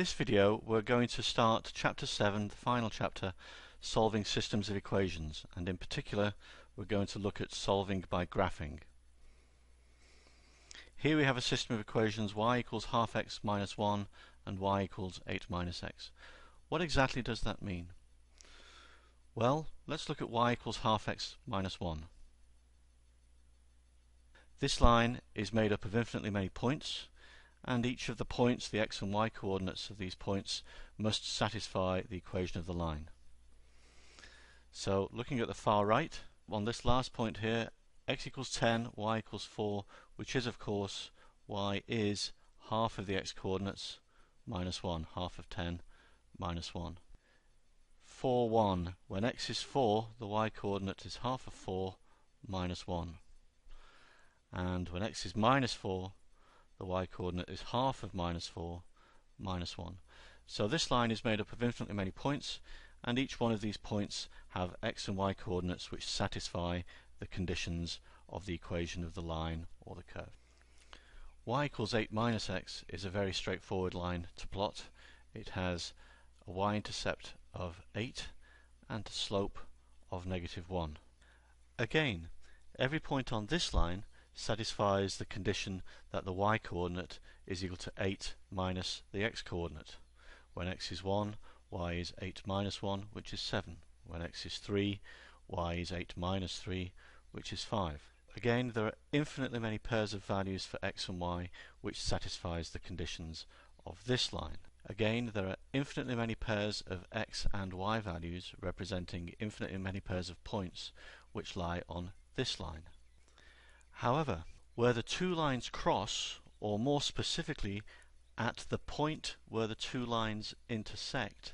this video we're going to start Chapter 7, the final chapter, solving systems of equations, and in particular we're going to look at solving by graphing. Here we have a system of equations y equals half x minus 1 and y equals 8 minus x. What exactly does that mean? Well, let's look at y equals half x minus 1. This line is made up of infinitely many points, and each of the points, the x and y coordinates of these points, must satisfy the equation of the line. So looking at the far right, on this last point here, x equals 10, y equals 4, which is of course y is half of the x coordinates minus 1, half of 10 minus 1. 4, 1, when x is 4, the y coordinate is half of 4 minus 1. And when x is minus 4, the y coordinate is half of minus 4 minus 1. So this line is made up of infinitely many points, and each one of these points have x and y coordinates which satisfy the conditions of the equation of the line or the curve. Y equals 8 minus x is a very straightforward line to plot. It has a y-intercept of 8 and a slope of negative 1. Again, every point on this line satisfies the condition that the y-coordinate is equal to 8 minus the x-coordinate. When x is 1, y is 8 minus 1, which is 7. When x is 3, y is 8 minus 3, which is 5. Again, there are infinitely many pairs of values for x and y which satisfies the conditions of this line. Again, there are infinitely many pairs of x and y values representing infinitely many pairs of points which lie on this line. However, where the two lines cross, or more specifically at the point where the two lines intersect,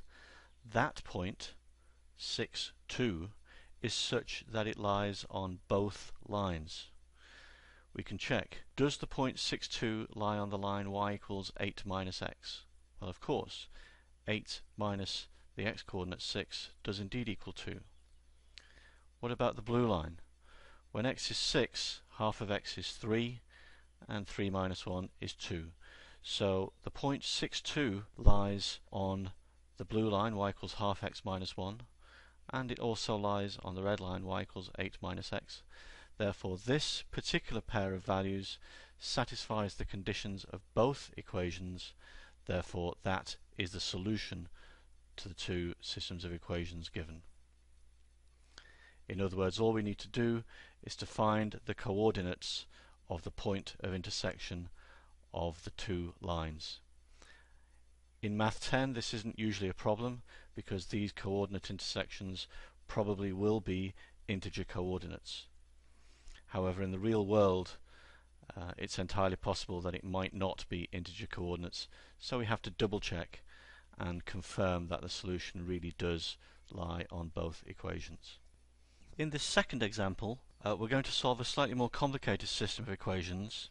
that point, 6, 2, is such that it lies on both lines. We can check. Does the point 6, 2 lie on the line y equals 8 minus x? Well, of course, 8 minus the x-coordinate 6 does indeed equal 2. What about the blue line? When x is 6, half of x is 3, and 3 minus 1 is 2. So the point 6, 2 lies on the blue line, y equals half x minus 1, and it also lies on the red line, y equals 8 minus x. Therefore, this particular pair of values satisfies the conditions of both equations. Therefore, that is the solution to the two systems of equations given. In other words, all we need to do is to find the coordinates of the point of intersection of the two lines. In Math 10, this isn't usually a problem because these coordinate intersections probably will be integer coordinates. However, in the real world, it's entirely possible that it might not be integer coordinates, so we have to double check and confirm that the solution really does lie on both equations. In this second example, we're going to solve a slightly more complicated system of equations.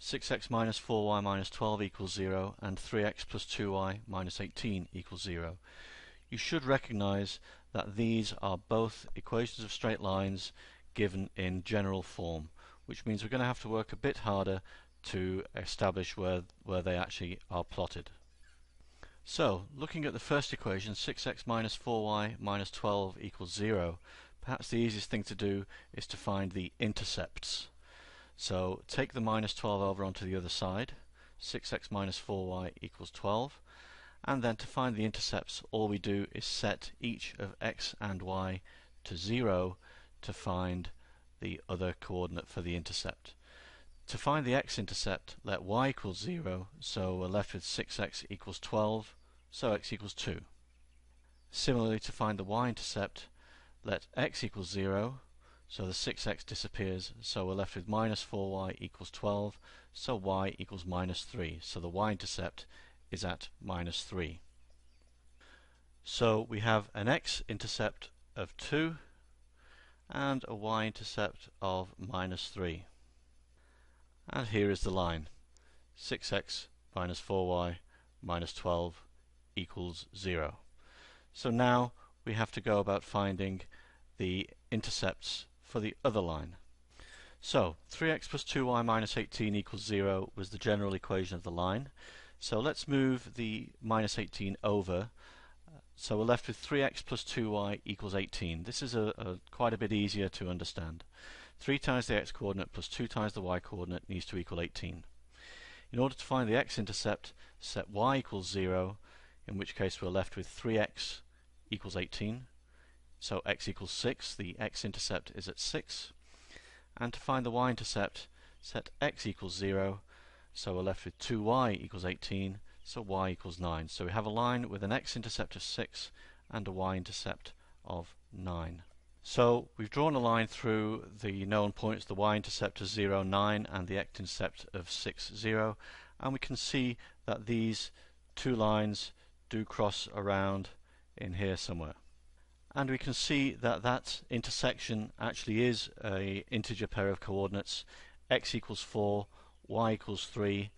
6x minus 4y minus 12 equals 0 and 3x plus 2y minus 18 equals 0. You should recognize that these are both equations of straight lines given in general form, which means we're going to have to work a bit harder to establish where they actually are plotted. So, looking at the first equation, 6x minus 4y minus 12 equals 0, perhaps the easiest thing to do is to find the intercepts. So take the minus 12 over onto the other side, 6x minus 4y equals 12, and then to find the intercepts all we do is set each of x and y to 0 to find the other coordinate for the intercept. To find the x-intercept, let y equals 0, so we're left with 6x equals 12, so x equals 2. Similarly, to find the y-intercept, let x equals 0, so the 6x disappears, so we're left with minus 4y equals 12, so y equals minus 3, so the y-intercept is at minus 3. So we have an x-intercept of 2 and a y-intercept of minus 3. And here is the line. 6x minus 4y minus 12 equals 0. So now we have to go about finding the intercepts for the other line. So 3x plus 2y minus 18 equals 0 was the general equation of the line. So let's move the minus 18 over. So we're left with 3x plus 2y equals 18. This is quite a bit easier to understand. 3 times the x coordinate plus 2 times the y coordinate needs to equal 18. In order to find the x-intercept, set y equals 0, in which case we're left with 3x equals 18. So x equals 6, the x-intercept is at 6. And to find the y-intercept, set x equals 0, so we're left with 2y equals 18, so y equals 9. So we have a line with an x-intercept of 6 and a y-intercept of 9. So we've drawn a line through the known points, the y-intercept of 0, 9, and the x-intercept of 6, 0, and we can see that these two lines do cross around in here somewhere. And we can see that that intersection actually is an integer pair of coordinates, x equals 4, y equals 3,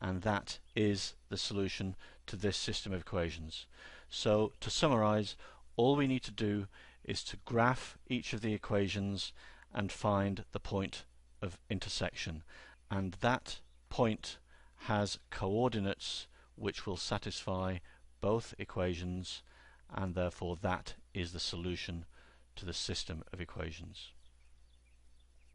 and that is the solution to this system of equations. So to summarize, all we need to do is to graph each of the equations and find the point of intersection, and that point has coordinates which will satisfy both equations, and therefore that is the solution to the system of equations.